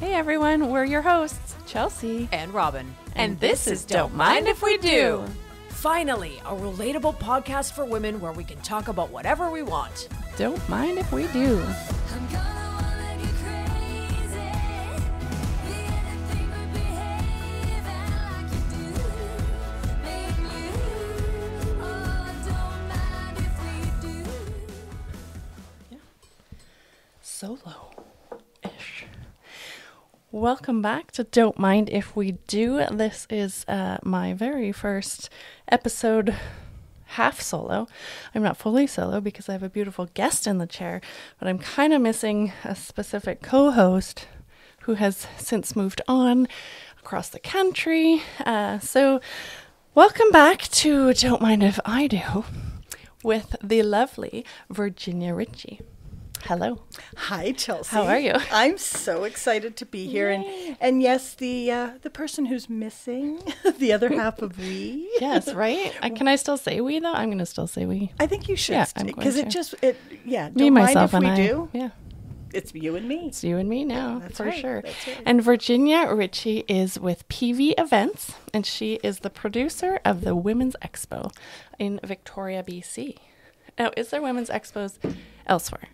Hey everyone, we're your hosts, Chelsea and Robin. And this is Don't Mind If We Do. Finally, a relatable podcast for women where we can talk about whatever we want. Don't mind if we do. I'm gonna wanna get crazy. Be anything but behave like you do. Make you. Oh, don't mind if we do. Yeah. Solo-ish. Welcome back to Don't Mind If We Do. This is my very first episode half solo. I'm not fully solo because I have a beautiful guest in the chair, but I'm kind of missing a specific co-host who has since moved on across the country. So welcome back to Don't Mind If I Do with the lovely Virginia Ritchie. Hello. Hi, Chelsea. How are you? I'm so excited to be here. And yes, the person who's missing, the other half of we. Yes, right? Can I still say we, though? I'm going to still say we. I think you should. Yeah, I'm going because to. don't Me, mind myself, if we and I. do. Yeah. It's you and me. It's you and me now, That's for right, sure. that's right. And Virginia Ritchie is with PV Events, and she is the producer of the Women's Expo in Victoria, BC. Now, is there Women's Expos elsewhere?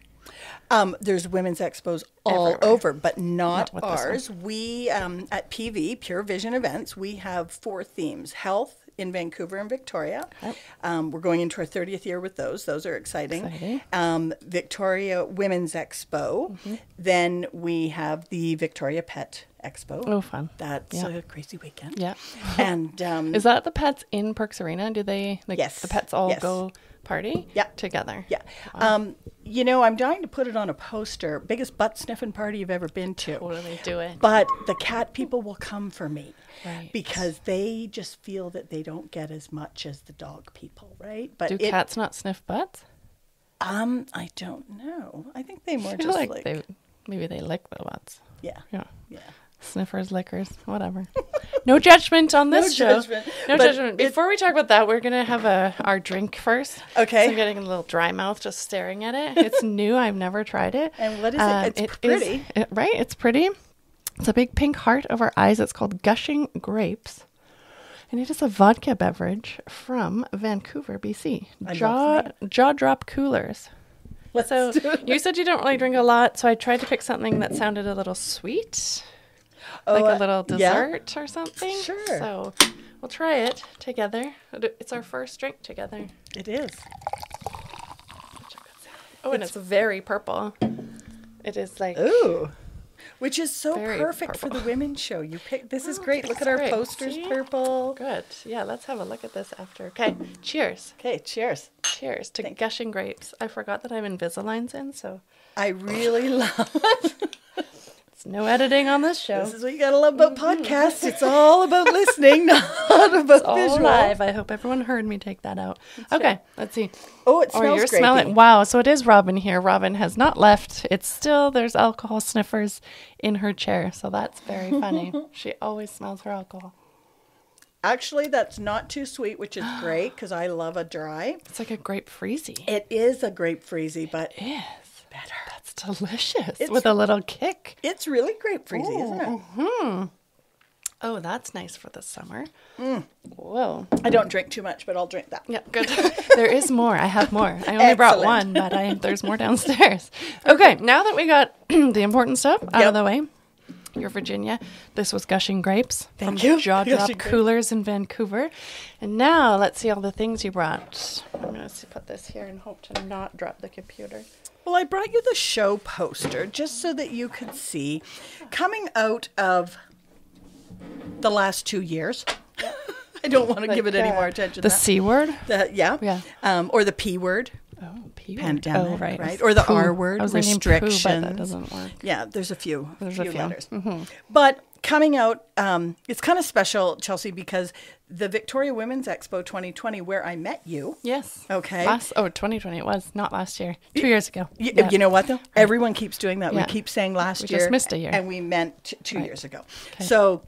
There's women's expos all Everywhere. over, but not with this ours. We, at PV, Pure Vision Events, we have 4 themes. Health in Vancouver and Victoria. Yep. We're going into our 30th year with those. Those are exciting. Exciting. Victoria Women's Expo. Mm-hmm. Then we have the Victoria Pet Expo. Oh, fun. That's Yeah. a crazy weekend. Yeah. And Is that the pets in Perks Arena? Do they, like, Yes. the pets all Yes. go party Yeah. together? yeah. I'm dying to put it on a poster. Biggest butt sniffing party you've ever been to. Totally do it. But the cat people will come for me. Right. Because they just feel that they don't get as much as the dog people, right? But Do cats not sniff butts? I don't know. I think they more I feel just like maybe they lick the butts. yeah. Yeah. Yeah. Sniffers, lickers, whatever. No judgment on this show. judgment. No But judgment. Before we talk about that, we're going to have our drink first. Okay. So I'm getting a little dry mouth just staring at it. It's new. I've never tried it. And what is it? It's pretty. Right? It's pretty. It's a big pink heart over eyes. It's called Gushing Grapes. And it is a vodka beverage from Vancouver, BC. I love Jaw Drop Coolers. Let's So do it. you said you don't really drink a lot, so I tried to pick something that sounded a little sweet. Oh, Like a little yeah. dessert or something. Sure. So we'll try it together. It's our first drink together. It is. Oh, and it's very purple. It is like, Ooh. Which is so Very perfect for purple. the women's show. You pick. This is Oh, great. Look that's at our great. posters, See? purple. good. Yeah, let's have a look at this after. Okay, cheers. Okay, cheers. Cheers to Gushing Grapes. I forgot that I'm Invisalign's in, so I really love it's no editing on this show. This is what you gotta love about podcasts. It's all about listening, not about All visual. live. I hope everyone heard me take that out. Okay, let's see. Oh, it Oh, smells you're great. smelling. Wow. So it is Robin here. Robin has not left. It's still, there's alcohol sniffers in her chair. So that's very funny. She always smells her alcohol. Actually, that's not too sweet, which is great because I love a dry. It's like a grape freezy. It is a grape freezy, but It is. better. That's delicious. It's- with a little kick. It's really grape freezy, isn't it? Oh, that's nice for the summer. Whoa. I don't drink too much, but I'll drink that. Yeah, good. There is more. I have more. I only brought one, Excellent. but there's more downstairs. Okay, now that we got the important stuff out of the way, you're Virginia. This was Gushing Grapes from Thank you. Jaw Drop Gushing Grapes. Coolers in Vancouver. And now let's see all the things you brought. I'm going to put this here and hope to not drop the computer. Well, I brought you the show poster just so that you could see coming out of the last 2 years. I don't want to give it any more attention. The than that. C word? Yeah. Or the P word. Oh, P word. Pandemic, Oh, right. right? Or the Poo. R word, I was thinking poo, but that restrictions. doesn't work. Yeah, there's a few a few. letters. But coming out, it's kind of special, Chelsea, because the Victoria Women's Expo 2020, where I met you. Yes. Okay. 2020 it was, not last year. 2 years ago. You know what, though? Everyone keeps doing that. Yeah. We keep saying last We year. just missed a year. And we meant 2 Right. years ago. Okay. So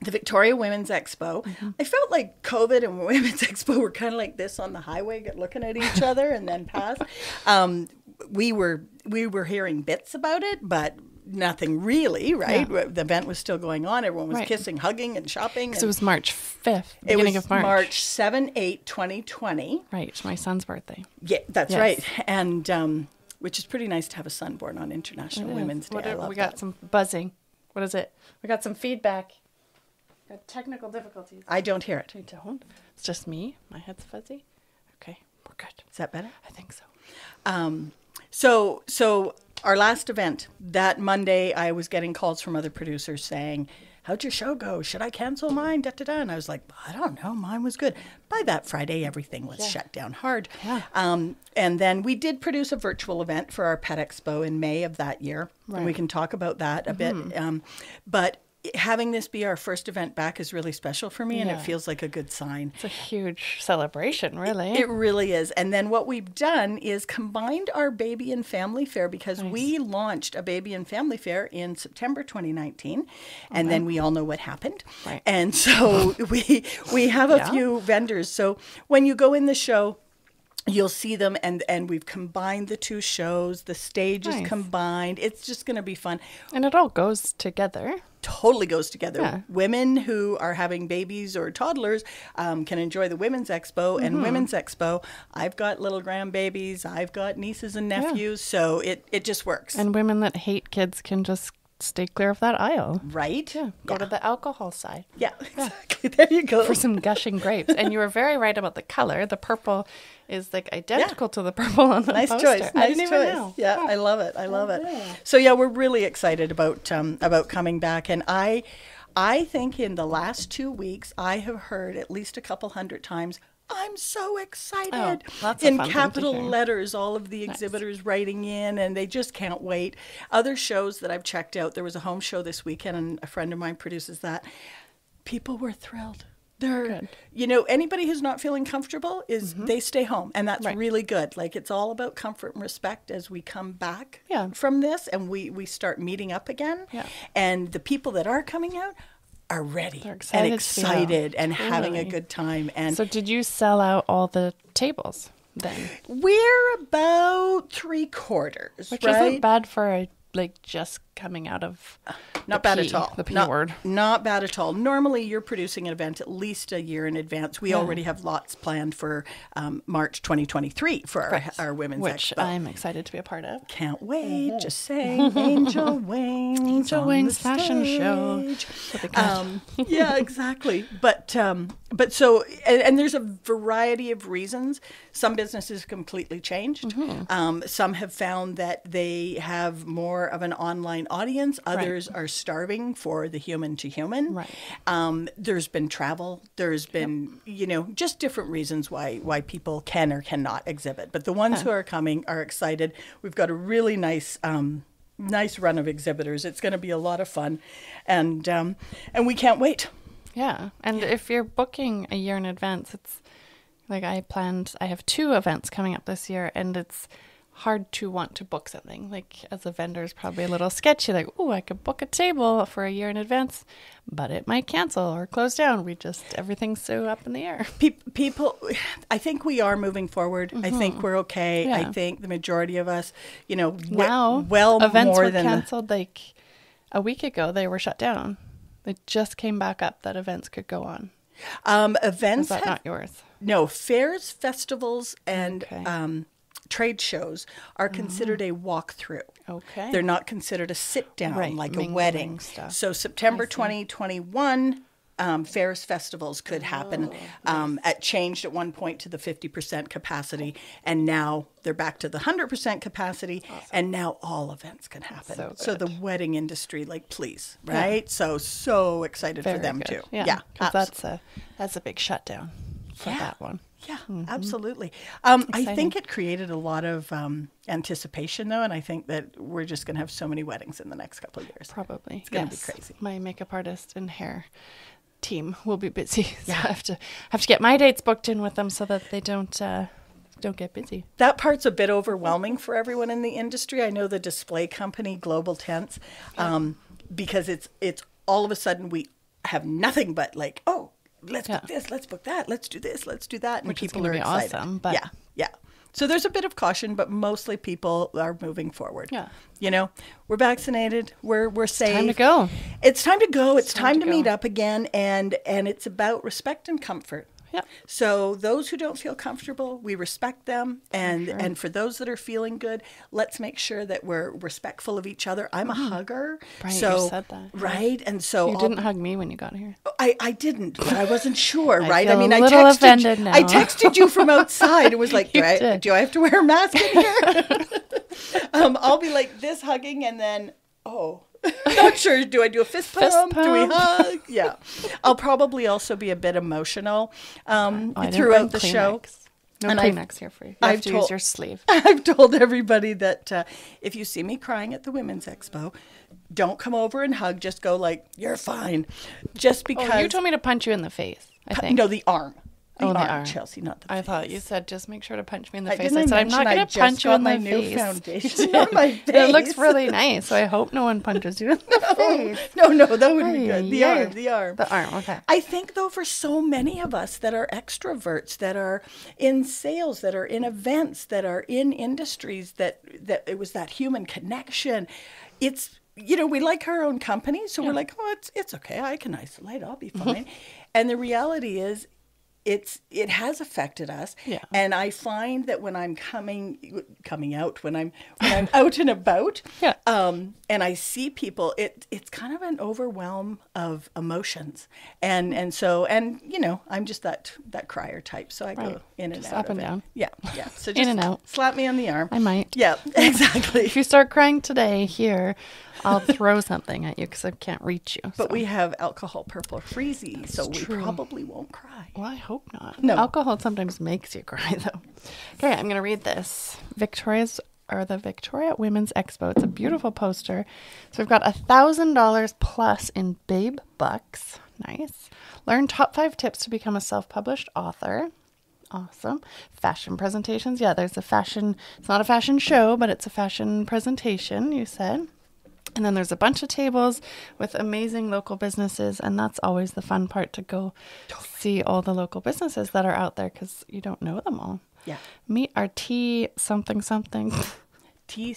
the Victoria Women's Expo, I felt like COVID and Women's Expo were kind of like this on the highway, looking at each other and then pass. We were hearing bits about it, but nothing really, right? Yeah. The event was still going on. Everyone was Right. kissing, hugging, and shopping. So it was March 5th, It beginning was of March. March 7, 8, 2020. Right, my son's birthday. Yeah, that's Yes. right. And which is pretty nice to have a son born on International Women's Day. I love We got that. some buzzing. What is it? We got some feedback. Got technical difficulties. I don't hear it. I don't. It's just me. My head's fuzzy. Okay, we're good. Is that better? I think so. So our last event, that Monday, I was getting calls from other producers saying, how'd your show go? Should I cancel mine? Da, da, da. And I was like, I don't know. Mine was good. By that Friday, everything was shut down hard. Yeah. And then we did produce a virtual event for our Pet Expo in May of that year. And we Right. can talk about that a bit. But having this be our first event back is really special for me, and it Yeah. feels like a good sign. It's a huge celebration, really. It really is. And then what we've done is combined our baby and family fair, because we launched a baby and family fair in September 2019, and then we all know what happened. Right. And so we have a few vendors. So when you go in the show, you'll see them, and we've combined the two shows. The stage is Nice. combined. It's just going to be fun. And it all goes together. Totally goes together. Yeah. Women who are having babies or toddlers can enjoy the Women's Expo and Women's Expo. I've got little grandbabies. I've got nieces and nephews. So it just works. And women that hate kids can just stay clear of that aisle. Right? Yeah, go to the alcohol side Yeah, exactly. There you go. for some gushing grapes. And you were very right about the color. The purple is like identical to the purple on the Nice poster. choice. I Nice didn't choice. even know. Yeah, I love it. I love it. So yeah, we're really excited about coming back. And I think in the last 2 weeks, I have heard at least a couple hundred times, I'm so excited. Oh, that's a in fun thing to capital hear. letters, all of the exhibitors writing in, and they just can't wait. Other shows that I've checked out, there was a home show this weekend, and a friend of mine produces that. People were thrilled. They're, Good. you know, anybody who's not feeling comfortable is they stay home, and that's Right. really good. Like, it's all about comfort and respect as we come back Yeah. from this, and we start meeting up again. Yeah. And the people that are coming out are ready They're and excited to be out. excited and having a Totally. good time. And So did you sell out all the tables then? we're about 3/4, Which right? isn't bad for just coming out of Not the bad P, at all. The P not, word. Not bad at all. Normally, you're producing an event at least a year in advance. We already have lots planned for March 2023 for our Women's Which Expo. I'm excited to be a part of. Can't wait. Just saying, Angel Wings. Angel on Wings the fashion show. stage. Yeah, exactly. But so, and there's a variety of reasons. Some businesses completely changed. Mm-hmm. Some have found that they have more of an online audience. Others are starving for the human to human. Right. There's been travel. There's been, just different reasons why people can or cannot exhibit. But the ones who are coming are excited. We've got a really nice run of exhibitors. It's going to be a lot of fun, and we can't wait. Yeah. And if you're booking a year in advance, it's like I have 2 events coming up this year, and it's hard to want to book something. Like, as a vendor, is probably a little sketchy. Like, oh, I could book a table for a year in advance, but it might cancel or close down. Everything's so up in the air. People, I think we are moving forward. I think we're okay. Yeah. I think the majority of us, Now, well events more were than canceled like a week ago. They were shut down. They just came back up that events could go on. events. Is that have- not yours? No, fairs, festivals, and Okay. trade shows are considered a walkthrough. Okay. They're not considered a sit down Right, like a mingling wedding. stuff. So September 2021, fairs, festivals could happen. Changed at one point to the 50% capacity, and now they're back to the 100% capacity, and now all events can happen. So the wedding industry, please, right? So excited Very for them good. too. Yeah. 'Cause absolutely. that's a big shutdown for that one. Yeah, absolutely. I Exciting. think it created a lot of anticipation, though, and I think that we're just going to have so many weddings in the next couple of years. Probably. It's going to be crazy. My makeup artist and hair team will be busy. So I have to get my dates booked in with them so that they don't get busy. That part's a bit overwhelming for everyone in the industry. I know the display company, Global Tents, because it's all of a sudden we have nothing but let's book this, let's book that, let's do this, let's do that, and Which is people gonna are be excited. awesome, but- yeah. So there's a bit of caution, but mostly people are moving forward. Yeah. You know, we're vaccinated. We're safe. Time to go. It's time to go. It's time to go. meet up again, and it's about respect and comfort. Yep. So those who don't feel comfortable, we respect them, and for those that are feeling good, let's make sure that we're respectful of each other. I'm a hugger, Right, so you said that. right, and so You didn't hug me when you got here. I didn't, but I wasn't sure, right? feel a I little offended now. I texted you from outside and was like, You did. do I have to wear a mask in here? I'll be like this hugging, and then not sure. Do I do a fist pump? Do we pump. hug? Yeah. I'll probably also be a bit emotional I didn't bring throughout the show. Kleenex. No And Kleenex here for you. You have I've to told- use your sleeve. I've told everybody that if you see me crying at the Women's Expo, don't come over and hug. Just go like, you're fine. Just because. Oh, you told me to punch you in the face, I think. No, the arm. The Oh, the arm, arm. Chelsea, not the I face. thought you said just make sure to punch me in the I face. didn't I said I'm not mention I going to just punch you got in my the new face. foundation on my It looks face. really nice, so I hope no one punches you in the face. No, that wouldn't be good. The Ay, ay. arm, the arm. The arm, okay. I think, though, for so many of us that are extroverts, that are in sales, that are in events, that are in industries, that it was that human connection. It's, we like our own company, so we're like, it's okay. I can isolate. I'll be fine. And the reality is, it has affected us. Yeah. And I find that when I'm coming out, when I'm out and about, Yeah. and I see people, it's kind of an overwhelm of emotions. And I'm just that crier type. So I go Right. in and Just out up and of it. down. Yeah. Yeah. So In just and out. slap me on the arm. I might. Yeah, exactly. If you start crying today here, I'll throw something at you because I can't reach you. But so. we have alcohol purple freezy, so we true. probably won't cry. Well, I hope not. No. Alcohol sometimes makes you cry, though. Okay, I'm going to read this. The Victoria Women's Expo. It's a beautiful poster. So we've got $1,000 plus in Babe Bucks. Nice. Learn top 5 tips to become a self-published author. Awesome. Fashion presentations. Yeah, there's a fashion. It's not a fashion show, but it's a fashion presentation, you said. And then there's a bunch of tables with amazing local businesses. And that's always the fun part, to go see all the local businesses that are out there, because you don't know them all. Yeah. Meet our tea something. Tea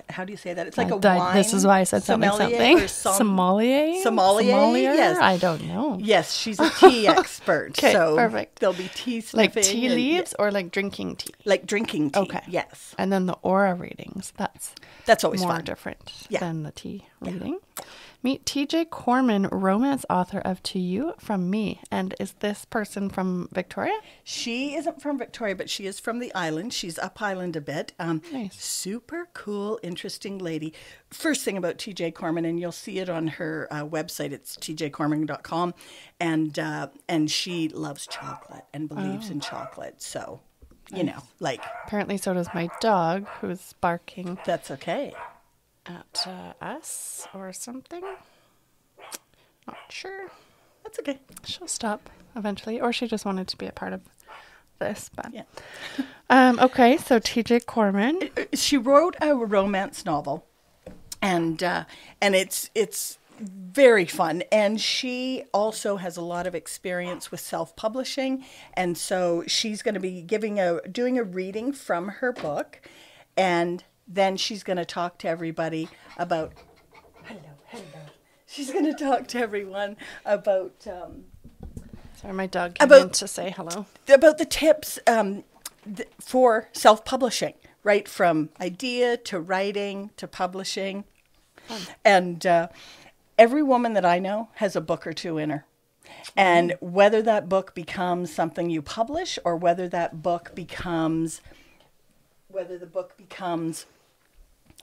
how do you say that? It's like a That- wine. This is why I said something. Or Sommelier? Sommelier, yes. I don't know. Yes, she's a tea expert. Okay, so perfect. there'll be tea Like sniffing tea and- leaves or like drinking tea? like drinking tea. Okay. Yes. And then the aura readings. That's always more fun. different Yeah. than the tea reading. Meet TJ Corman, romance author of To You From Me. And is this person from Victoria? She isn't from Victoria, but she is from the island. She's up island a bit. Nice. Super cool, interesting lady. First thing about TJ Corman, and you'll see it on her website. It's tjcorman.com, and she loves chocolate and believes in chocolate. So, Apparently so does my dog, who's barking that's okay. at us or something. Not sure. That's okay. She'll stop eventually, or she just wanted to be a part of this. But Yeah. okay, so TJ Corman. She wrote a romance novel, and it's very fun. And she also has a lot of experience with self-publishing, and so she's going to be doing a reading from her book, and then she's going to talk to everybody about. Hello. She's going to talk to everyone about. Sorry, my dog came About- in to say hello. About the tips for self-publishing, right? From idea to writing to publishing. And every woman that I know has a book or two in her. And whether that book becomes something you publish, or whether the book becomes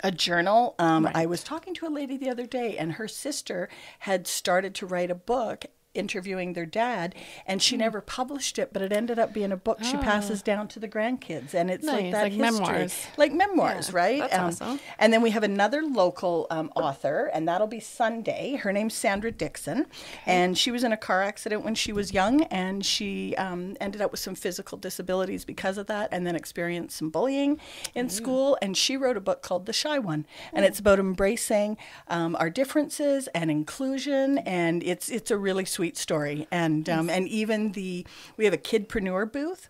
a journal. I was talking to a lady the other day, and her sister had started to write a book interviewing their dad, and she never published it, but it ended up being a book she passes down to the grandkids, and it's like Nice, that like history. memoirs. Like memoirs, Yeah, right? that's awesome. And then we have another local author, and that'll be Sunday. Her name's Sandra Dixon, and she was in a car accident when she was young, and she ended up with some physical disabilities because of that, and then experienced some bullying in school, and she wrote a book called The Shy One, and it's about embracing our differences and inclusion, and it's a really sweet sweet story. And even we have a kidpreneur booth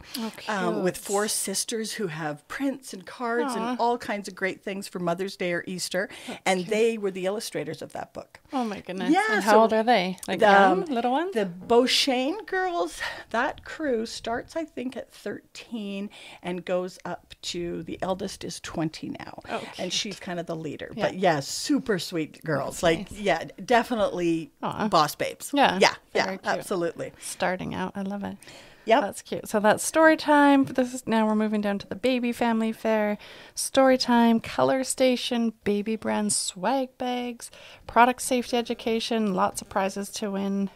with 4 sisters who have prints and cards and all kinds of great things for Mother's Day or Easter. And they were the illustrators of that book. Oh my goodness. Yeah, And so how old are they? Like young, little ones? The Beauchesne girls, that crew starts, I think, at 13 and goes up to, the eldest is 20 now. Oh, and she's kind of the leader. Yeah. But yeah, super sweet girls. That's Like, nice. yeah, definitely boss babes. Yeah, Yeah, very cute. absolutely. Starting out. I love it. Yep. That's cute. So that's story time. Now we're moving down to the baby family fair. Story time, color station, baby brand swag bags, product safety education, lots of prizes to win.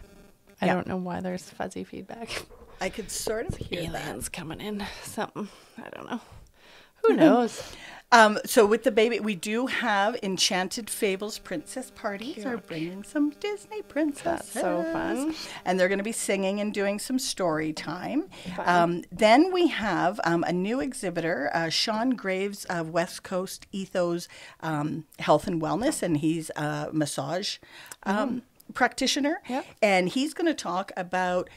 I don't know why there's fuzzy feedback. I could sort of hear that. Aliens coming in. Something. I don't know. Who knows? So with the baby, we do have Enchanted Fables princess parties. We're bringing some Disney princesses. That's so fun. And they're going to be singing and doing some story time. Then we have a new exhibitor, Sean Graves of West Coast Ethos Health and Wellness, and he's a massage practitioner. Yep. And he's going to talk about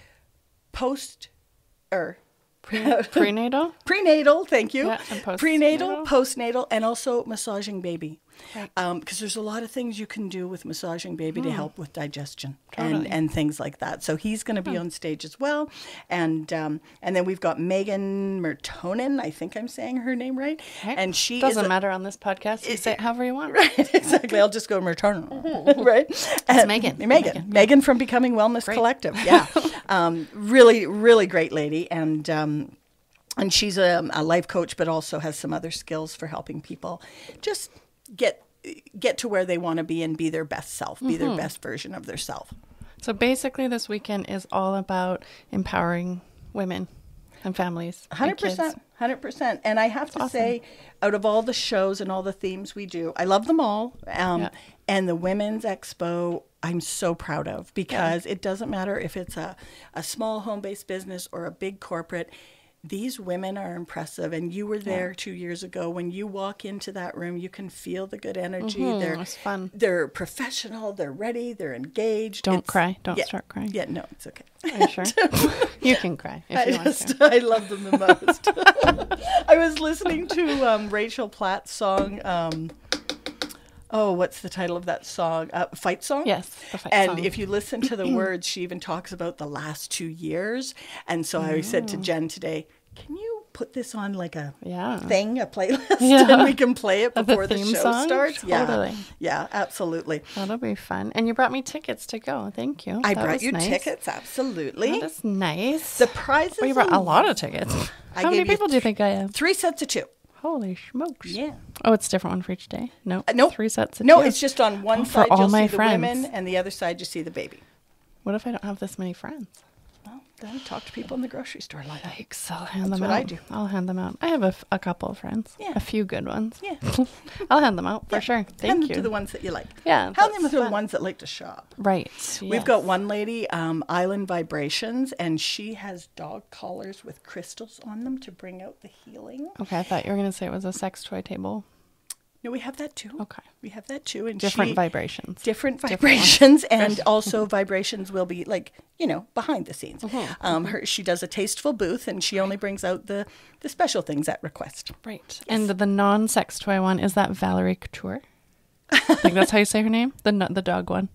Prenatal? prenatal, thank you. Yeah, and postnatal. Prenatal, postnatal, and also massaging baby. Right. Because there's a lot of things you can do with massaging baby to help with digestion Totally. and things like that. So he's going to be on stage as well. And then we've got Megan Mertonen. I think I'm saying her name right. Right. And she Doesn't is matter on this podcast. You say it however you want. Right, exactly. I'll just go Mertonen. Right? It's Megan. Megan from Becoming Wellness Collective. Yeah. Really, really great lady. And she's a life coach, but also has some other skills for helping people just get to where they want to be and be their best self, be their best version of their self. So basically this weekend is all about empowering women and families. and kids. 100%. And I have to say, out of all the shows and all the themes we do, I love them all. And the Women's Expo, I'm so proud of, because it doesn't matter if it's a small home-based business or a big corporate. These women are impressive, and you were there 2 years ago. When you walk into that room, you can feel the good energy. It's fun. They're professional. They're ready. They're engaged. Don't cry. Don't start crying. Yeah, no, it's okay. Are you sure? You can cry if you want to. I love them the most. I was listening to Rachel Platt's song. What's the title of that song? Fight Song? Yes, the Fight and Song. if you listen to the words, she even talks about the last 2 years. And so I said to Jen today, can you put this on like a thing, a playlist, and we can play it before the theme show song? starts? Totally. Yeah, absolutely. That'll be fun. And you brought me tickets to go. Thank you. I That brought was you nice. tickets, absolutely. That is nice. The prizes. Well, you brought a lot of tickets. I How many gave you people do you think I have? 3 sets of 2. Holy smokes. Yeah. Oh, it's a different one for each day? No. Nope. 3 sets of No, two. it's just on one for side all you'll my see the friends. women, and the other side you see the baby. What if I don't have this many friends? Well, then talk to people in the grocery store like that. Yikes, I'll hand That's them what out. I do. I'll hand them out. I have a couple of friends. Yeah. A few good ones. Yeah. I'll hand them out for sure. Hand Thank them you. to the ones that you like. Yeah, Hand that's them to the fun. ones that like to shop. Right. We've yes. got one lady, Island Vibrations, and she has dog collars with crystals on them to bring out the healing. Okay, I thought you were going to say it was a sex toy table. No, we have that too. Okay. We have that too. And Different vibrations. Different Different vibrations, and also vibrations will be like, behind the scenes. Mm-hmm. She does a tasteful booth, and she only brings out the special things at request. Right. And the non-sex toy one, is that Valerie Couture? I think that's how you say her name? The dog one.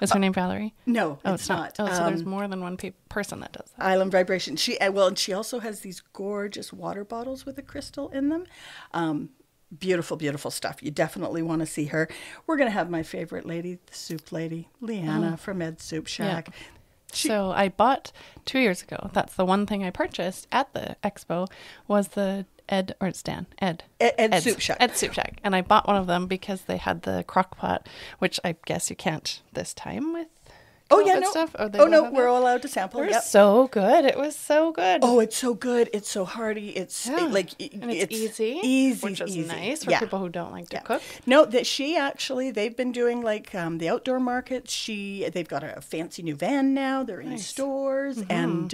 Is her name Valerie? No, Oh, it's not. Oh, so there's more than one person that does that. Island Vibration. And she also has these gorgeous water bottles with a crystal in them. Beautiful, beautiful stuff. You definitely want to see her. We're going to have my favorite lady, the soup lady, Leanna from Ed's Soup Shack. So I bought 2 years ago. That's the one thing I purchased at the expo was the Ed Ed's Soup Shack. Ed's Soup Shack. And I bought one of them because they had the crock pot, which I guess you can't this time with COVID stuff. They Oh, both no, have we're it? all allowed to sample. It was Yep. so good. It was so good. Oh, it's so good. It's so hearty. It's Yeah. and it's easy. Easy, Which is easy. nice for Yeah. people who don't like to cook. No, that they've been doing like the outdoor markets. They've got a fancy new van now. They're in stores, and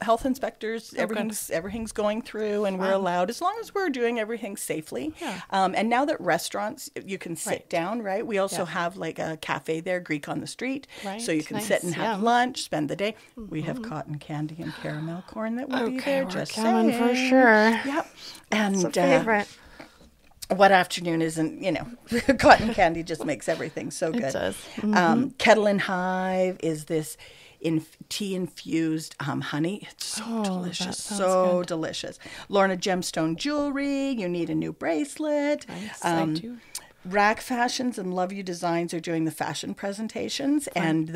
health inspectors. Everything's going through, and we're allowed as long as we're doing everything safely. Yeah. And now that restaurants, you can sit Right. down. Right. We also have like a cafe there, Greek on the Street. Right. So So you can Nice, sit and have yeah. lunch, spend the day. We have cotton candy and caramel corn that will be there. we're Just coming for saying. sure. Yep. And It's a favorite. what afternoon isn't, cotton candy just makes everything so good. It does. Kettle and Hive is this tea-infused honey. It's so delicious, that sounds so good. delicious. Lorna Gemstone Jewelry, you need a new bracelet. Nice, I do. Rack Fashions and Love You Designs are doing the fashion presentations, and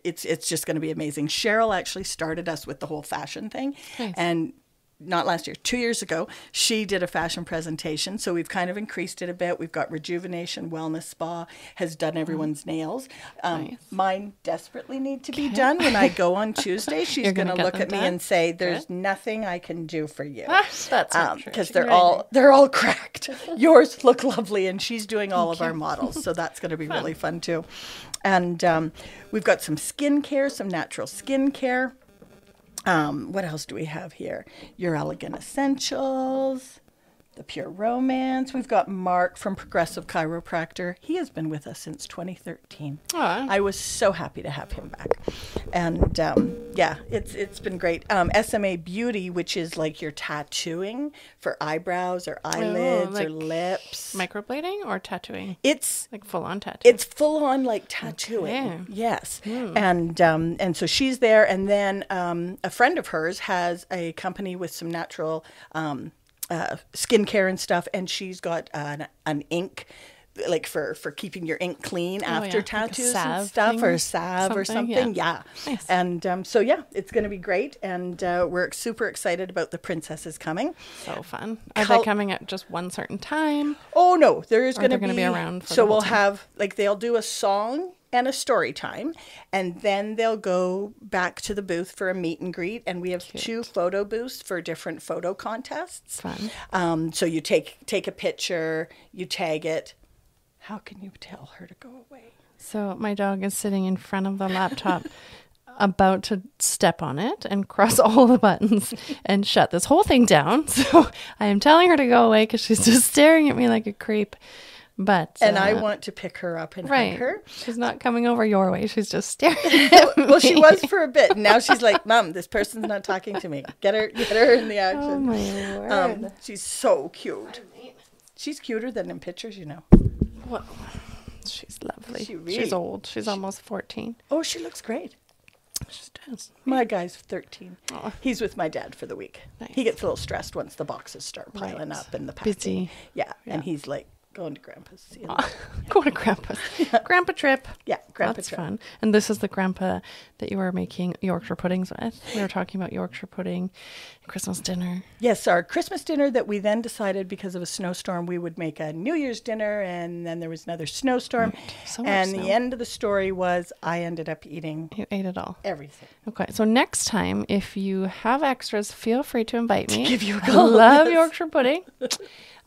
it's just going to be amazing. Cheryl actually started us with the whole fashion thing, Nice. and not last year, 2 years ago, she did a fashion presentation. So we've kind of increased it a bit. We've got Rejuvenation Wellness Spa has done everyone's nails. Nice. Mine desperately need to be done. When I go on Tuesday, she's You're going gonna to get look them at me done? and say, "There's nothing I can do for you." That's not true. Because She's they're all cracked. Yours look lovely, and she's doing all of our models, so that's going to be really fun too. And we've got some skincare, some natural skincare. What else do we have here? Your Elegant Essentials, the Pure Romance. We've got Mark from Progressive Chiropractor. He has been with us since 2013. Aw. I was so happy to have him back. And it's been great. SMA Beauty, which is like your tattooing for eyebrows or eyelids or like lips. Microblading or tattooing? It's Like full on tattoo. it's full on like tattooing. Okay. Yes. And so she's there. And then a friend of hers has a company with some natural skincare and stuff. And she's got an ink, like for keeping your ink clean after yeah, like a tattoos and salve stuff, thing? or salve or Something, something. yeah. Yeah. Nice. And so, yeah, it's going to be great. And we're super excited about the princesses coming. So fun. Are Col- they coming at just one certain time? Oh no, there is Or going to they're gonna be around for So the whole we'll time? have they'll do a song and a story time, and then they'll go back to the booth for a meet and greet. And we have 2 photo booths for different photo contests. Fun. So you take a picture, you tag it. How can you tell her to go away? So my dog is sitting in front of the laptop about to step on it and cross all the buttons and shut this whole thing down. So I am telling her to go away because she's just staring at me like a creep. But And I want to pick her up and hug her. She's not coming over your way. She's just staring at me. Well, she was for a bit. And now she's like, "Mom, this person's not talking to me. Get her in the action." Oh my word. She's so cute. She's cuter than in pictures, Well, she's lovely. She really- She's old. She's almost 14. Oh, she looks great. She does. My guy's 13. Aw. He's with my dad for the week. Nice. He gets a little stressed once the boxes start piling Right. up and the packing. Busy. Yeah, Yeah. and he's like going to Grandpa's. Go to Grandpa's. Grandpa trip. Yeah, Grandpa That's trip. fun. And this is the grandpa that you were making Yorkshire puddings with. We were talking about Yorkshire pudding, Christmas dinner. Yes, our Christmas dinner that we then decided because of a snowstorm we would make a New Year's dinner, and then there was another snowstorm. So much And snow. the end of the story was I ended up eating You ate it all. everything. Okay, so next time, if you have extras, feel free to invite me. give you a I call, love yes. Yorkshire pudding.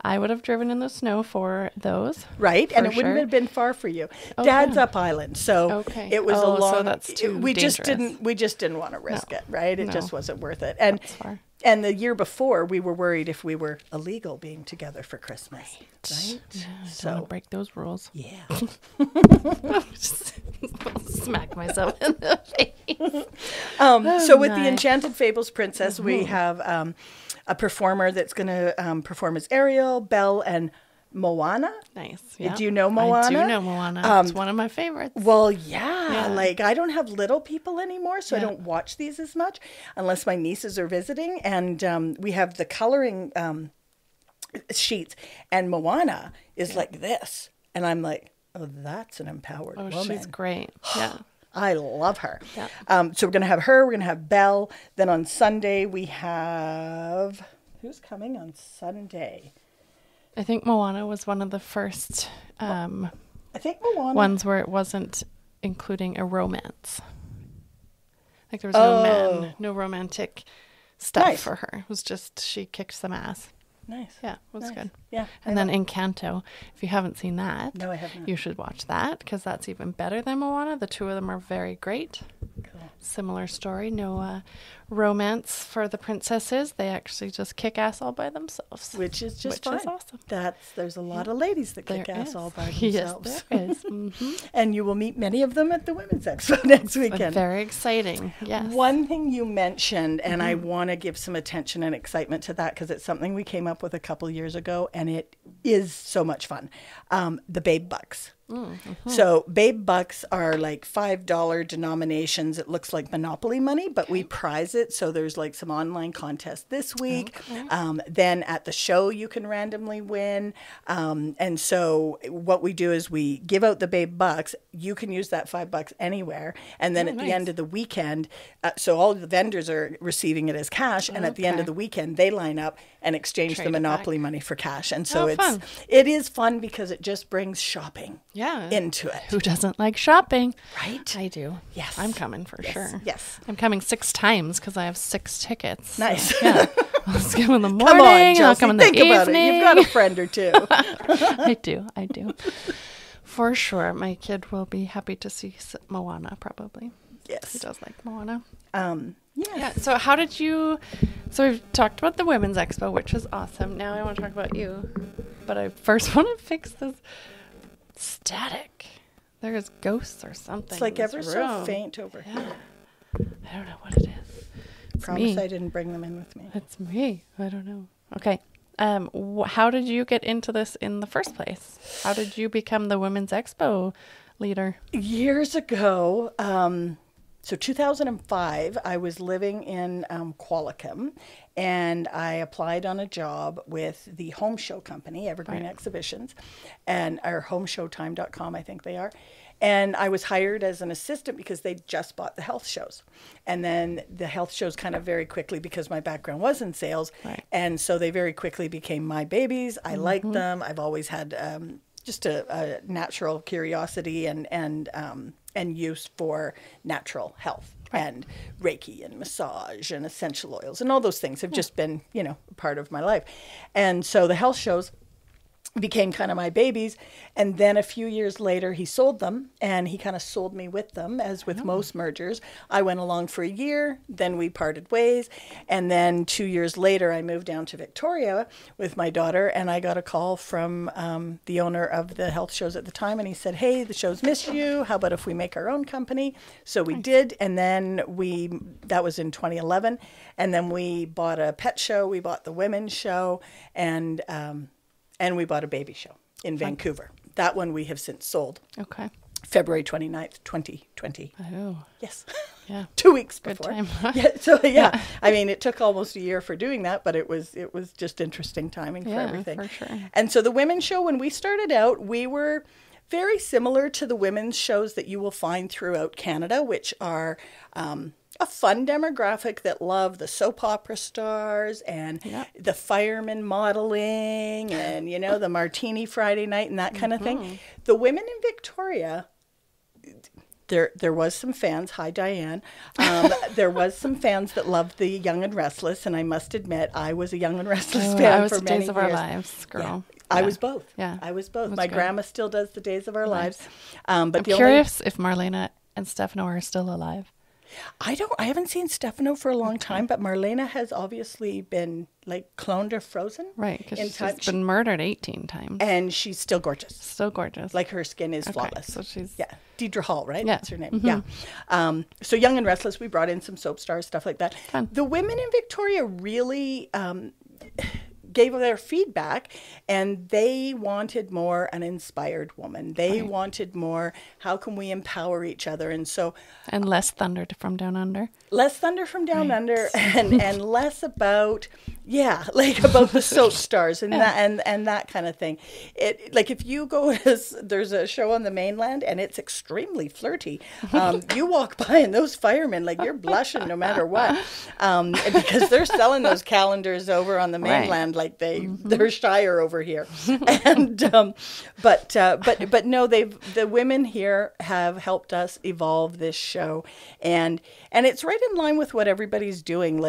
I would have driven in the snow for those. Right, and For it wouldn't sure. have been far for you. Oh, Dad's yeah. up island, so Okay. it was Oh, a so long. that's too we just dangerous. didn't want to risk No. it, right? It No. just wasn't worth it. And That's far. and the year before, we were worried if we were illegal being together for Christmas, right? Yeah, I don't So want to break those rules. yeah. Smack myself in the face. So with the nice. Enchanted Fables princess, we have a performer that's going to perform as Ariel, Belle, and Moana. Nice. Do you know Moana? I do know Moana. It's one of my favorites. Well, yeah, Yeah. like I don't have little people anymore, so I Yeah. don't watch these as much unless my nieces are visiting. And we have the coloring sheets, and Moana is like this. And I'm like, oh, that's an empowered Oh, woman. she's great. Yeah. I love her. Yeah. So we're going to have her. We're going to have Belle. Then on Sunday, we have... Who's coming on Sunday? I think Moana was one of the first I think Moana. ones where it wasn't including a romance. Like there was no romantic stuff Nice. for her. It was just she kicked some ass. Nice. Yeah, it was Nice. good. Yeah. And then Encanto, if you haven't seen that, No, I have not. you should watch that because that's even better than Moana. The two of them are very great. Cool. similar story. No romance for the princesses. They actually just kick ass all by themselves. Which is just Which fine. is awesome. There's a lot of ladies that kick There ass is. all by Yes, themselves. there is. Mm-hmm. And you will meet many of them at the Women's Expo next weekend. Very exciting. Yes. One thing you mentioned, and I want to give some attention and excitement to that because it's something we came up with a couple years ago, and it is so much fun. The Babe Bucks. So Babe Bucks are like $5 denominations. It looks like Monopoly money, but we prize it. So there's like some online contest this week. Then at the show, you can randomly win. And so what we do is we give out the Babe Bucks. You can use that $5 anywhere. And then at the end of the weekend, so all the vendors are receiving it as cash. And at the end of the weekend, they line up and exchange Trade the it back. Monopoly money for cash. And so fun. it is fun because it just brings shopping into it. Who doesn't like shopping? Right? I do. Yes. I'm coming for sure. Yes. I'm coming 6 times because I have 6 tickets. Nice. So, yeah. I'll just come in the morning. Come on, and I'll Chelsea. come in the Think evening. about it. You've got a friend or two. I do. For sure. My kid will be happy to see Moana, probably. He Yes. does like Moana. Yeah. Yeah. So how did you... So we've talked about the Women's Expo, which is awesome. Now I want to talk about you. But I first want to fix this static. There is ghosts or something. It's like in this ever so room. faint over here. I don't know what it is. It's Promise me. I didn't bring them in with me. It's me. I don't know. Okay. How did you get into this in the first place? How did you become the Women's Expo leader? Years ago, so 2005, I was living in Qualicum, and I applied on a job with the home show company, Evergreen Exhibitions, and or homeshowtime.com, I think they are. And I was hired as an assistant because they just bought the health shows. And then the health shows kind of very quickly, because my background was in sales. Right. And so they very quickly became my babies. I liked them. I've always had just a natural curiosity and use for natural health. And Reiki and massage and essential oils and all those things have just been, a part of my life. And so the health shows became kind of my babies. And then a few years later, he sold them, and he kind of sold me with them, as with most mergers. I went along for a year, then we parted ways. And then 2 years later, I moved down to Victoria with my daughter, and I got a call from the owner of the health shows at the time, and he said, "Hey, the shows miss you. How about if we make our own company?" So we did, and then that was in 2011, and then we bought a pet show, we bought the women's show, and we bought a baby show in Vancouver. That one we have since sold. Okay. February 29th, 2020. Oh, Yes. yeah. 2 weeks Good before. time. Yeah. I mean, it took almost a year for doing that, but it was just interesting timing for Yeah, everything. for sure. And so the women's show, when we started out, we were very similar to the women's shows that you will find throughout Canada, which are a fun demographic that love the soap opera stars and the fireman modeling and, the Martini Friday night and that kind of thing. The women in Victoria, there was some fans. Hi, Diane. There was some fans that loved the Young and Restless, and I must admit, I was a Young and Restless fan I was for the many Days of Our years. Lives girl. I was both. Yeah. I was both. That's My good. grandma still does the Days of Our Nice. Lives. But I'm the curious if Marlena and Stefano are still alive. I haven't seen Stefano for a long time, but Marlena has obviously been cloned or frozen. Right, because in she's time. been murdered 18 times. And she's still gorgeous. So gorgeous. Like her skin is Okay, flawless. so she's... Yeah. Deidre Hall, right? Yeah. That's her name. Yeah. So Young and Restless, we brought in some soap stars, stuff like that. Fun. The women in Victoria really gave their feedback, and they wanted more an inspired woman. They wanted more, how can we empower each other? And so And less thunder from down under. less thunder from down under and less about about the soap stars and that and that kind of thing. It if you go there's a show on the mainland and it's extremely flirty. You walk by and those firemen you're blushing no matter what. Because they're selling those calendars over on the mainland they're shyer over here. And but no, the women here have helped us evolve this show, and it's right in line with what everybody's doing.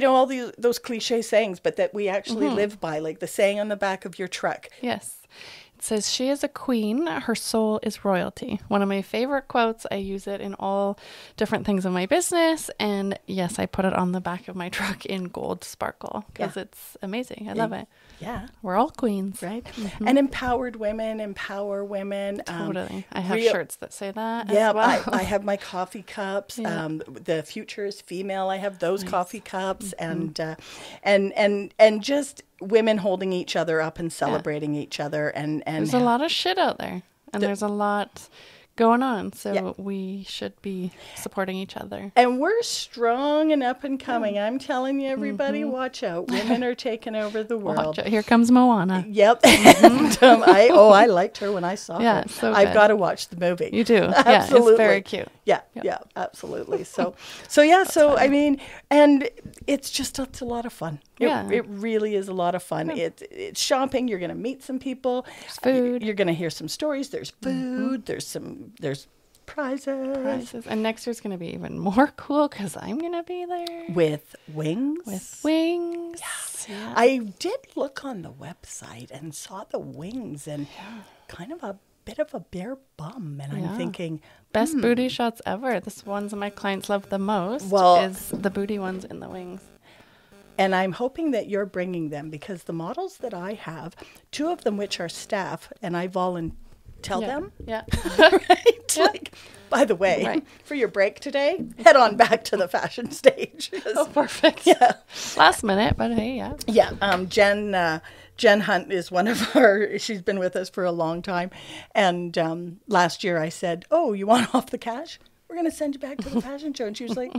All those cliche sayings, but that we actually live by, like the saying on the back of your truck. Yes. It says, she is a queen. Her soul is royalty. One of my favorite quotes. I use it in all different things in my business. And yes, I put it on the back of my truck in gold sparkle because it's amazing. I love it. Yeah. We're all queens. Right. And empowered women empower women. Totally. I have shirts that say that Yeah, as well. I have my coffee cups. The future is female. I have those coffee cups, and just women holding each other up and celebrating each other. And There's a lot of shit out there, and there's a lot going on, so we should be supporting each other. And we're strong and up and coming. I'm telling you, everybody, watch out. Women are taking over the world. Watch out. Here comes Moana. Yep. And, I liked her when I saw her. So I've good. got to watch the movie. You do. Absolutely. Yeah, it's very cute. Yeah, absolutely. So I mean, and it's a lot of fun. It really is a lot of fun. It's shopping. You're going to meet some people. There's food. You're going to hear some stories. There's food. There's prizes. And next year's going to be even more cool because I'm going to be there. With wings. Yes. Yeah. I did look on the website and saw the wings and kind of a bit of a bare bum. And I'm thinking, best booty shots ever. This ones my clients love the most is the booty ones in the wings. And I'm hoping that you're bringing them because the models that I have, 2 of them which are staff, and I tell them. Yeah. Right? Like, by the way, for your break today, head on back to the fashion stage. Oh, perfect. Yeah. Last minute, but hey, yeah. Yeah. Jen Hunt is one of she's been with us for a long time. And last year I said, oh, you want off the cash? We're going to send you back to the fashion show. And she was like,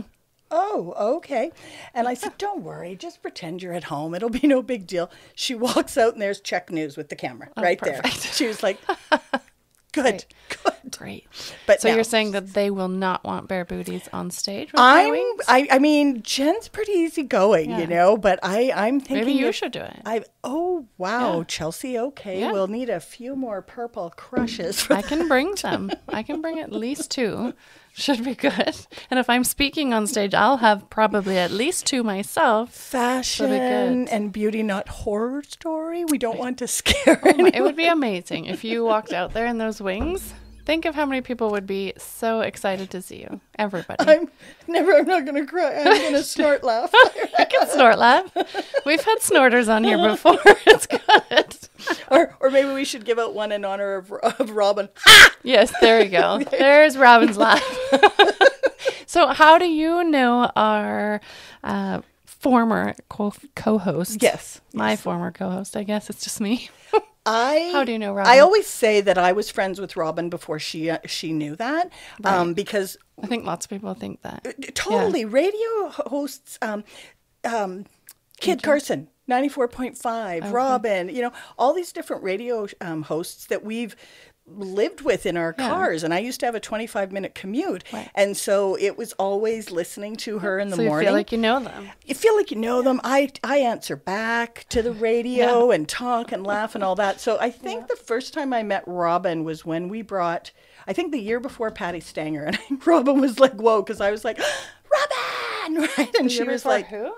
oh, okay. And I said, don't worry, just pretend you're at home. It'll be no big deal. She walks out and there's Check News with the camera right there. She was like, good. Great. But so now, you're saying that they will not want bare booties on stage with I mean, Jen's pretty easygoing, but I'm thinking maybe you should do it. Chelsea, okay. We'll need a few more purple crushes. I can bring some. I can bring at least 2. Should be good. And if I'm speaking on stage, I'll have probably at least 2 myself. Fashion and beauty, not horror story. We don't want to scare anyone. It would be amazing if you walked out there in those wings. Think of how many people would be so excited to see you. Everybody. I'm not going to cry. I'm going to snort laugh. I can snort laugh. We've had snorters on here before. It's good. Or maybe we should give out one in honor of Robin. Yes, there you go. There's Robin's laugh. So how do you know our former co-host? Yes. My former co-host, I guess. It's just me. How do you know Robin? I always say that I was friends with Robin before she knew that, because I think lots of people think that. Totally, radio hosts, Kid Carson, 94.5, Robin, all these different radio hosts that we've lived with in our cars, and I used to have a 25-minute commute, and so it was always listening to her in the morning. You feel like you know them. You feel like you know them. I answer back to the radio and talk and laugh and all that. So I think the first time I met Robin was when we brought, I think the year before Patty Stanger, and Robin was like, whoa, because I was like, Robin, right? And she was like, who?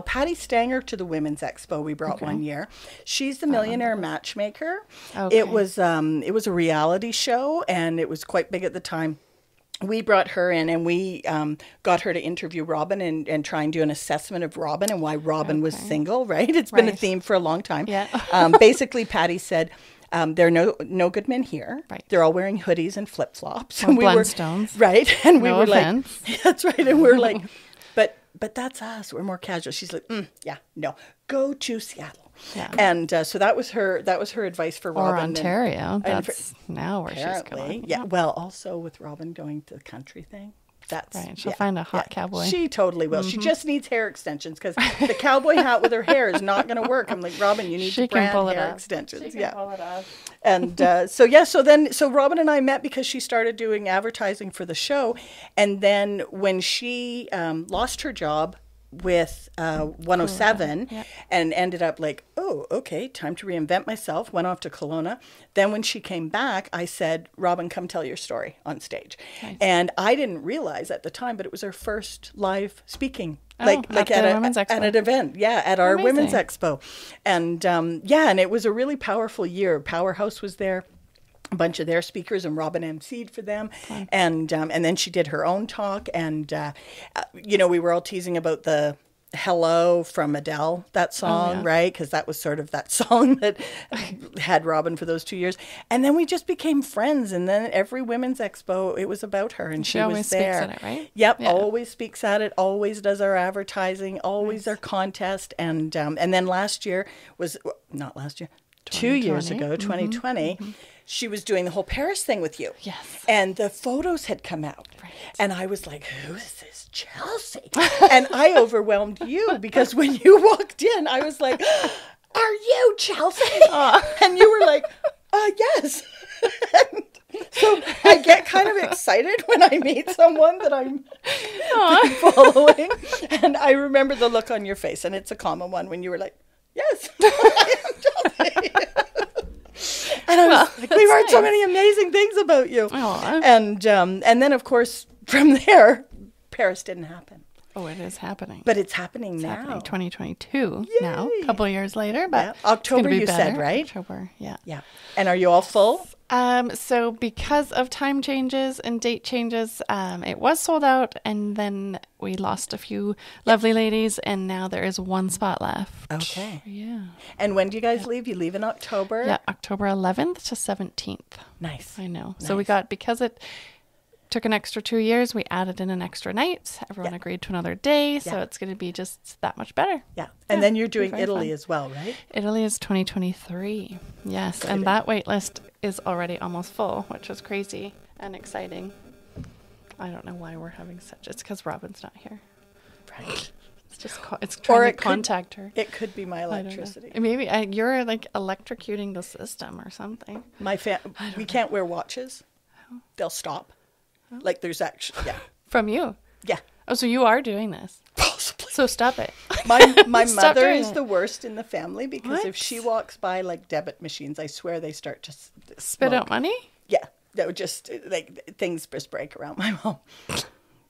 Patty Stanger to the Women's Expo we brought one year. She's the Millionaire Matchmaker. Okay. It was a reality show, and it was quite big at the time. We brought her in, and we got her to interview Robin and try and do an assessment of Robin and why Robin was single, right? It's been a theme for a long time. Yeah. Basically, Patty said, there are no good men here. Right. They're all wearing hoodies and flip-flops. Or And we were Blundstones. right. And we No were offense. like, that's right. And we're like, but that's us. We're more casual. She's like, no, go to Seattle. Yeah. And so that was her advice for Robin. Or Ontario. And That's now where she's apparently, going. yeah. Well, also with Robin going to the country thing. That's Right. She'll find a hot cowboy. She totally will. She just needs hair extensions because the cowboy hat with her hair is not going to work. I'm like, Robin, you need to brand hair extensions. She can pull it off. And so Robin and I met because she started doing advertising for the show. And then when she lost her job, with 107 Yeah. and ended up like, oh, okay, time to reinvent myself. Went off to Kelowna. Then when she came back, I said, Robin, come tell your story on stage. Nice. And I didn't realize at the time, but it was her first live speaking. Oh, Like at at the Women's Expo. an event, at our Amazing. Women's Expo. And and it was a really powerful year. Powerhouse was there. A bunch of their speakers, and Robin emceed for them, and then she did her own talk, and we were all teasing about the "Hello" from Adele, that song, right? Because that was sort of that song that had Robin for those 2 years, and then we just became friends. And then every Women's Expo, it was about her, and she was always there. speaks at it, right? Yep, Yeah. always speaks at it. Always does our advertising. Always our contest, and then last year was not last year. 2 years 2020. ago, 2020, she was doing the whole Paris thing with you. Yes. And the photos had come out. Right. And I was like, who is this Chelsea? And I overwhelmed you because when you walked in, I was like, are you Chelsea? And you were like, yes. So I get kind of excited when I meet someone that I'm following. And I remember the look on your face, and it's a common one when you were like, yes, I am Chelsea. And I was like, we've heard so many amazing things about you. Aw. And then, of course, from there, Paris didn't happen. Oh, it is happening. But it's happening It's now. happening 2022 now, Yay. a couple of years later. But Yeah. it's gonna October, be you said, better. right? October, yeah. Yeah. And are you all full? So because of time changes and date changes, it was sold out, and then we lost a few lovely ladies, and now there is one spot left. Okay. Yeah. And when do you guys leave? You leave in October? Yeah, October 11th to 17th. Nice. I know. So we got, because it took an extra 2 years, we added in an extra night. Everyone agreed to another day, so Yeah. it's going to be just that much better. Yeah. And Yeah, then you're it'll be doing very Italy fun. as well, right? Italy is 2023. Yes, and that wait list is already almost full, which is crazy and exciting. I don't know why we're having such. It's because Robin's not here. Right. It's just it's trying Or to it could- contact her. It could be my I don't know. electricity. Maybe you're like electrocuting the system or something. We can't wear watches. They'll stop. Like there's actually, From you. yeah. Oh, so you are doing this. Possibly. So stop it. My Stop mother doing is it. the worst in the family because if What? she walks by like debit machines, I swear they start to Spit smoke. out money? Yeah, that would just like things just break around my mom.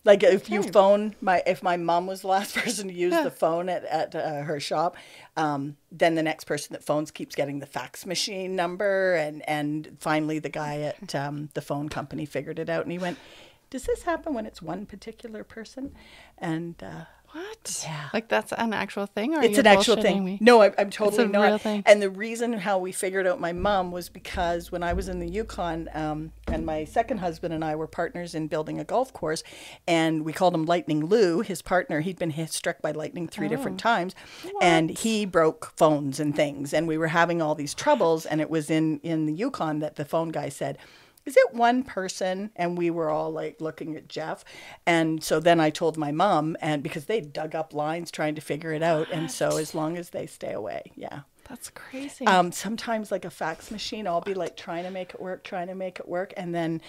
Like if you phone if my mom was the last person to use the phone at her shop, then the next person that phones keeps getting the fax machine number, and finally the guy at the phone company figured it out, and he went, "Does this happen when it's one particular person?" And What? Yeah. Like that's an actual thing, or it's you're an actual bullshitting thing. me? No, I'm totally a not. real thing. And the reason how we figured out my mom was because when I was in the Yukon, and my second husband and I were partners in building a golf course, and we called him Lightning Lou, his partner. He'd been struck by lightning 3 different times, and he broke phones and things, and we were having all these troubles. And it was in the Yukon that the phone guy said, "Is it one person?" And we were all like looking at Jeff. And so then I told my mom, and because they dug up lines trying to figure it out. And so as long as they stay away, yeah. That's crazy. Sometimes like a fax machine, I'll be like trying to make it work. And then,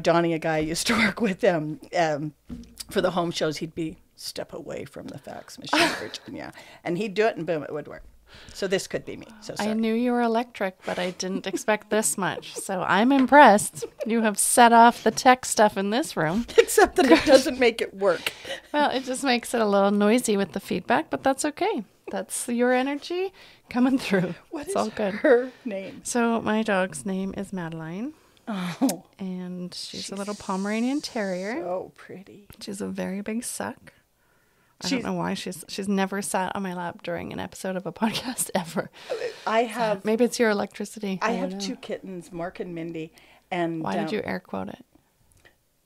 Donnie, a guy I used to work with for the home shows, he'd be step away from the fax machine, Virginia. And he'd do it and boom, it would work. So this could be me. So sorry. I knew you were electric, but I didn't expect this much. So I'm impressed. You have set off the tech stuff in this room. Except that it doesn't make it work. Well, it just makes it a little noisy with the feedback, but that's okay. That's your energy coming through. It's all good. Her name? So my dog's name is Madeline, Oh, and she's a little Pomeranian Terrier. so pretty. She's a very big suck. I She's- don't know why she's never sat on my lap during an episode of a podcast ever. I have Maybe it's your electricity. I don't have know. 2 kittens, Mark and Mindy, and Why did you air quote it?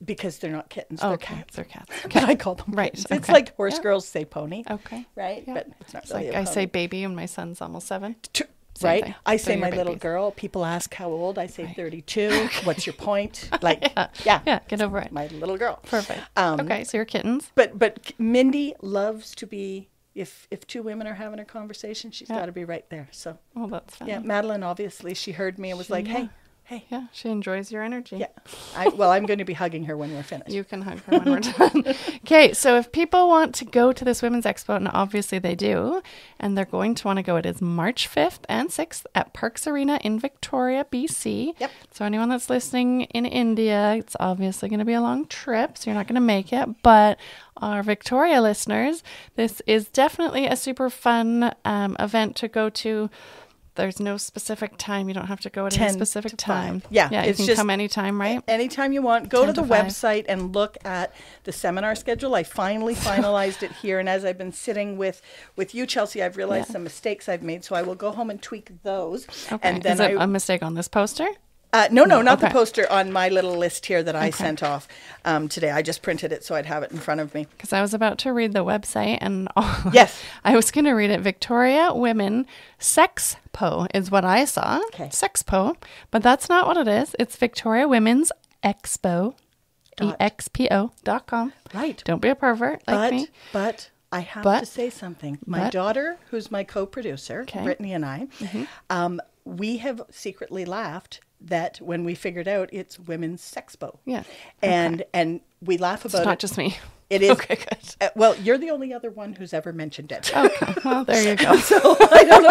because they're not kittens, Oh, they're okay, cats. they're cats. But I call them Right, kittens. It's okay. like horse girls say pony, Okay. right? Yeah. But it's not It's really like a I say pony. baby when my son's almost 7. Same Right? thing. I So say you're my little babies. girl. People ask how old. I say 32. What's your point? Like, Yeah. yeah, Yeah, get over it. my little girl. Perfect. Um, Okay, so you're kittens. But Mindy loves to be. If 2 women are having a conversation, she's Yeah. got to be right there. So Well, that's fine. yeah, Madeline obviously she heard me and was like, Yeah. "Hey, Hey. Yeah, she enjoys your energy. Yeah. I'm going to be hugging her when we're finished. You can hug her when we're done. Okay, so if people want to go to this Women's Expo, and obviously they do, and they're going to want to go, it is March 5th and 6th at Parks Arena in Victoria, BC. Yep. So anyone that's listening in India, it's obviously going to be a long trip, so you're not going to make it. But our Victoria listeners, this is definitely a super fun event to go to. There's no specific time. You don't have to go at any specific time. Yeah, you it's can just come anytime, right? Anytime you want. Go 10 to the to 5. website and look at the seminar schedule. I finally finalized it here, and as I've been sitting with you, Chelsea, I've realized some mistakes I've made, so I will go home and tweak those. Okay. And then Is it a mistake on this poster? No, not the okay. poster on my little list here that I sent off today. I just printed it so I'd have it in front of me. Because I was about to read the website and Yes. I was going to read it. Victoria Women Sexpo is what I saw. Okay. Sexpo. But that's not what it is. It's Victoria Women's Expo. EXPO.com. Right. Don't be a pervert like me. But I have But- to say something. My daughter, who's my co-producer, Okay. Brittany and I, we have secretly laughed that when we figured out it's Women's Sexpo. Yeah. And we laugh about It's it. not just me. It is. Okay, good. Well, you're the only other one who's ever mentioned it. Okay. Well, there you go. So I don't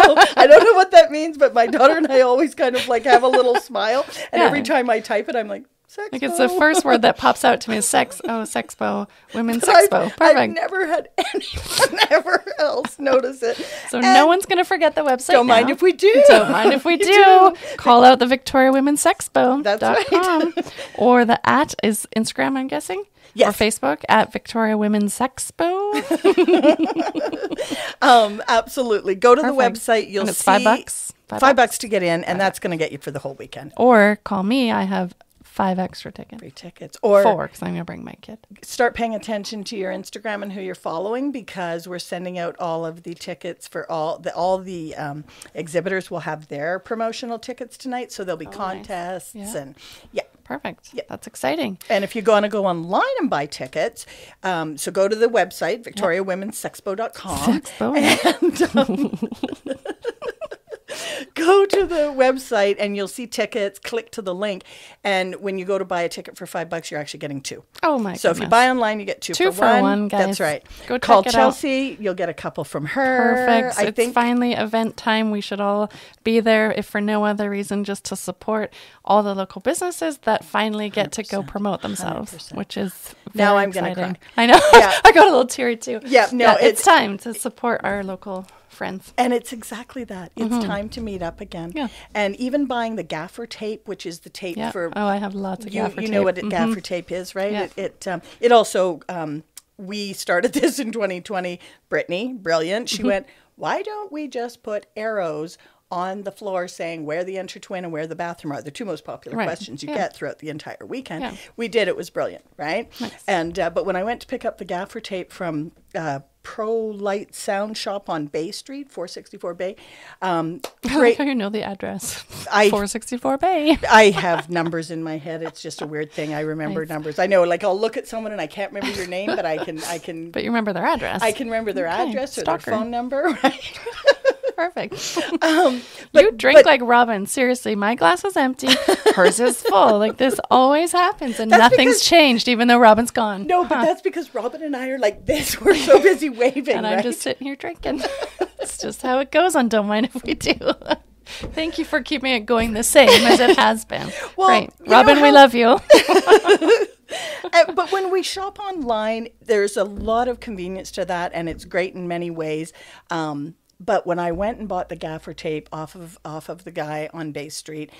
know what that means, but my daughter and I always kind of like have a little smile, and Yeah. every time I type it, I'm like, Sexpo. Like it's the first word that pops out to me is sex. Oh, Sexpo. Women's I've- Sexpo. I've Perfect. never had anyone ever else notice it. So And no one's going to forget the website. Don't mind now. if we do. Don't mind if we do. Call out the Victoria Women's Sexpo. That's right. Or the @ is Instagram, I'm guessing. Yes. Or Facebook at Victoria Women's Sexpo. Absolutely. Go to the Perfect. website. You'll And it's see $5. $5 to get in, and that's going to get you for the whole weekend. Or call me. I have 5 extra tickets. Free tickets. Or 4 because I'm going to bring my kid. start paying attention to your Instagram and who you're following, because we're sending out all of the tickets for all the exhibitors will have their promotional tickets tonight. So there'll be contests and Perfect. That's exciting. And if you're going to go online and buy tickets, so go to the website, victoriawomensexpo.com. Sexpo. And go to the website and you'll see tickets. Click to the link. And when you go to buy a ticket for $5, you're actually getting 2. Oh, my So if you goodness. buy online, you get 2 2 for for 1. 1, guys. That's right. Go Call check it out. Chelsea. You'll get a couple from her. Perfect. I It's think finally event time. We should all be there, if for no other reason, just to support all the local businesses that finally get to go promote themselves, 100%. which is Now very I'm gonna exciting. cry. I know. Yeah. I got a little teary too. Yeah, no, it's time to support our local friends. And it's exactly that. It's time to meet up again. Yeah. And even buying the gaffer tape, which is the tape Yeah. for Oh, I have lots of gaffer you tape. know what gaffer tape is, right? Yeah. It also we started this in 2020. Brittany, brilliant. She went, why don't we just put arrows on the floor saying where the enter twin and where the bathroom are? The 2 most popular Right. questions you get throughout the entire weekend. Yeah. We did. It was brilliant, right? Nice. And but when I went to pick up the gaffer tape from Pro Light Sound Shop on Bay Street, 464 Bay. I like Great. how you know the address. I- 464 Bay. I have numbers in my head. It's just a weird thing. I remember numbers. I know, like I'll look at someone and I can't remember your name, but I can But you remember their address. I can remember their Okay, address or stalker. their phone number. Right? Perfect. You drink like Robin. Seriously, my glass is empty. Hers is full. Like this always happens, and That's nothing's because- changed, even though Robin's gone. No, but that's because Robin and I are like this. We're so busy waving, and right? I'm just sitting here drinking. It's just how it goes on Don't Mind If We Do. Thank you for keeping it going the same as it has been. Well, Right. you know Robin, we how- love you. But when we shop online, there's a lot of convenience to that, and it's great in many ways. But when I went and bought the gaffer tape off of the guy on Bay Street,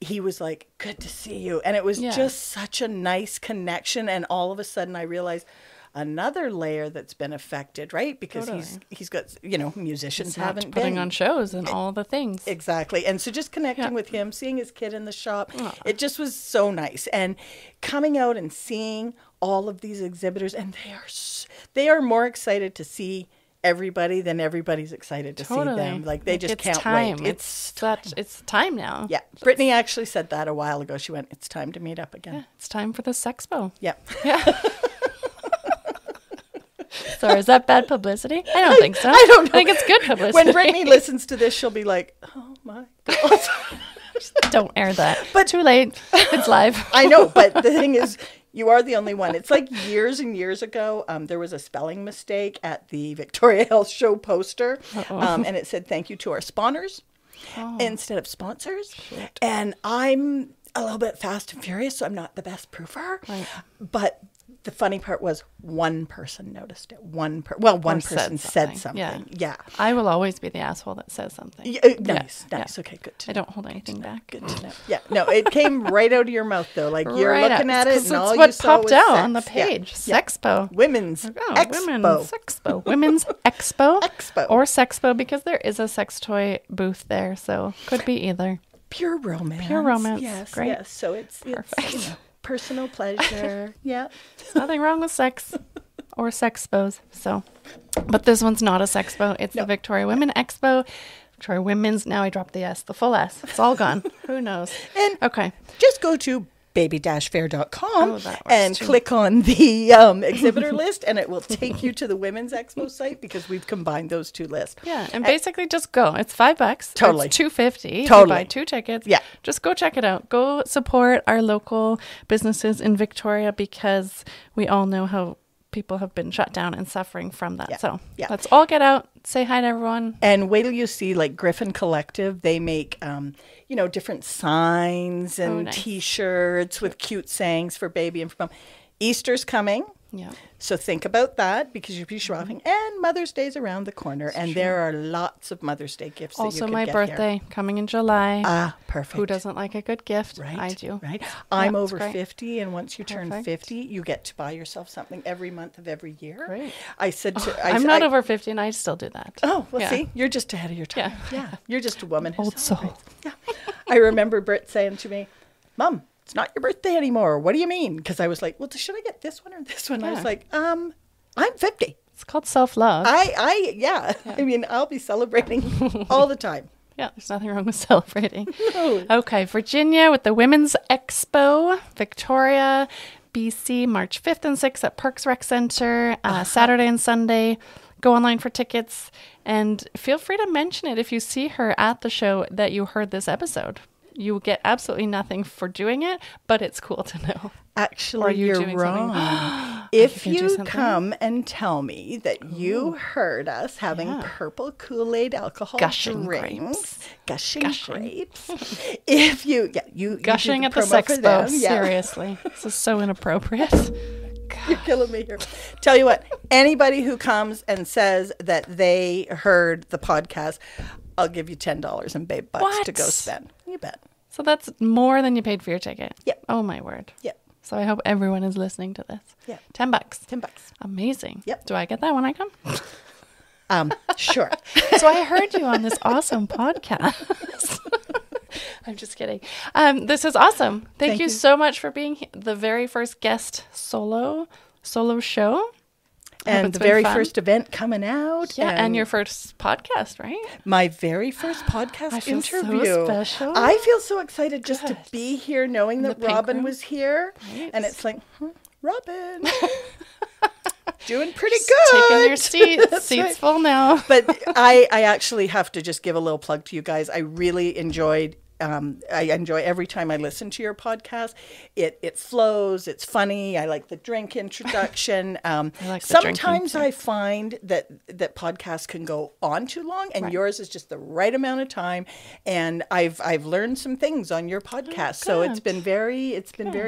he was like, "Good to see you," and it was Yeah. just such a nice connection. And all of a sudden, I realized another layer that's been affected, right? Because Totally. he's got musicians Not haven't putting been on shows and all the things. Exactly. And so just connecting Yeah. with him, seeing his kid in the shop, it just was so nice. And coming out and seeing all of these exhibitors, and they are more excited to see everybody than everybody's excited to see them. Like they just it's can't time. wait. It's time now. Yeah. Brittany actually said that a while ago. She went, "It's time to meet up again." Yeah, it's time for the Sexpo. Yeah. Sorry, is that bad publicity? I don't think so. I don't know. I think it's good publicity. When Brittany listens to this, she'll be like, "Oh my God." Don't air that. But- Too late. It's live. I know, but the thing is, you are the only one. It's like years and years ago, there was a spelling mistake at the Victoria Health Show poster, and it said, "Thank you to our spawners," instead of sponsors. And I'm a little bit fast and furious, so I'm not the best proofer. Right. But the funny part was one person noticed it. One person said something. Yeah. I will always be the asshole that says something. Nice. Yeah. Okay, good to I know. don't hold anything back. Good to know. Yeah, no, it came right out of your mouth though. Like you're Right looking out. at it, It's and all what you saw popped was out sex. on the page. Sexpo. Women's Expo. Women's Expo. Women's Expo. Expo. Or Sexpo, because there is a sex toy booth there, so could be either. Pure romance. Pure romance. Yes, Great. yes. So it's Perfect. personal pleasure. Yeah. There's nothing wrong with sex or sexpos. So, but this one's not a sexpo. It's the Victoria Women Expo. Victoria Women's. Now I dropped the S, the full S. It's all gone. Who knows? And Okay. just go to baby-fair.com Oh, that works and too. click on the exhibitor list, and it will take you to the Women's Expo site because we've combined those two lists. Yeah, and basically just go. It's $5. Totally. It's $2.50. Totally. You buy 2 tickets. Yeah. Just go check it out. Go support our local businesses in Victoria, because we all know how people have been shut down and suffering from that. Yeah. So Yeah. let's all get out. Say hi to everyone. And wait till you see like Griffin Collective. They make, different signs and nice. T-shirts with cute sayings for baby and for mom. Easter's coming. Yeah. So think about that because you'll be shopping. And Mother's Day's around the corner. And there are lots of Mother's Day gifts that you Also, could my get birthday coming in July. Ah, perfect. Who doesn't like a good gift? Right, I do. Right. I'm it's over great. 50, and once you turn Perfect. 50, you get to buy yourself something every month of every year. Great. I said to I'm not over 50 and I still do that. Oh, well, Yeah. see, you're just ahead of your time. Yeah. You're just a woman who Old soul. celebrates. Yeah. I remember Britt saying to me, "Mom, it's not your birthday anymore. What do you mean?" Because I was like, "Well, should I get this one or this one?" I was Yeah. like, I'm 50. It's called self-love. I mean, I'll be celebrating all the time. Yeah, there's nothing wrong with celebrating. No. Okay, Virginia with the Women's Expo, Victoria, BC, March 5th and 6th at Parks Rec Center, Saturday and Sunday. Go online for tickets, and feel free to mention it if you see her at the show that you heard this episode. You get absolutely nothing for doing it, but it's cool to know. Actually, Or you you're doing wrong. something. If You can do you something? come and tell me that you heard us having purple Kool-Aid alcohol Gushing drinks, gushing Gushing. grapes. If you you Gushing do at the promo for Sexpo. them. Yeah. Seriously. This is so inappropriate. You're killing me here. Tell you what, anybody who comes and says that they heard the podcast, I'll give you $10 in babe bucks to What? go spend. You bet. So that's more than you paid for your ticket. Yep. Oh, my word. Yep. So I hope everyone is listening to this. Yeah. $10. $10. Amazing. Yep. Do I get that when I come? Sure. So I heard you on this awesome podcast. I'm just kidding. This is awesome. Thank you so much for being the very first guest solo show. And it's the been very fun. first event coming out. Yeah, and your first podcast, right? My very first podcast I feel so interview. special. I feel so excited just to Good. be here, knowing that the pink Robin room. was here. Right. And it's like, Robin, doing pretty good. Taking your seats. That's Seats right. full now. But I actually have to just give a little plug to you guys. I really enjoyed. I enjoy every time I listen to your podcast. It flows. It's funny. I like the drink introduction. like the sometimes drinking, too. I find that podcasts can go on too long, and yours is just the right amount of time. And I've learned some things on your podcast, so it's been very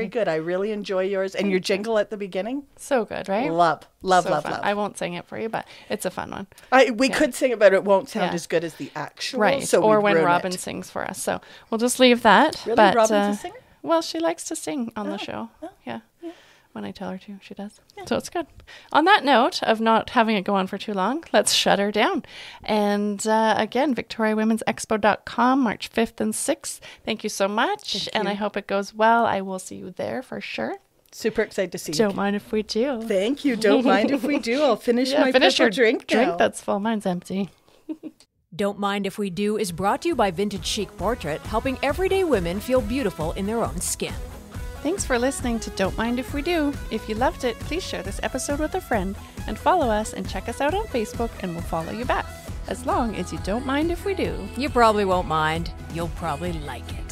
good. I really enjoy yours, and your jingle at the beginning. So good, right? Love. So fun. love. I won't sing it for you, but it's a fun one. We could sing it, but it won't sound Yeah. as good as the actual. Right. So or we'd when ruin Robin it. sings for us. So we'll just leave that. Really? But, Robin's a singer? Well, she likes to sing on the show. Yeah. When I tell her to, she does. So it's good. On that note of not having it go on for too long, let's shut her down. And again, VictoriaWomen'sExpo.com, March 5th and 6th. Thank you so much. And I hope it goes well. I will see you there for sure. Super excited to see you. Don't mind if we do. Thank you. Don't mind if we do. I'll finish my finish purple your drink now. that's full. Mine's empty. Don't Mind If We Do is brought to you by Vintage Chic Portrait, helping everyday women feel beautiful in their own skin. Thanks for listening to Don't Mind If We Do. If you loved it, please share this episode with a friend and follow us and check us out on Facebook, and we'll follow you back. As long as you don't mind if we do. You probably won't mind. You'll probably like it.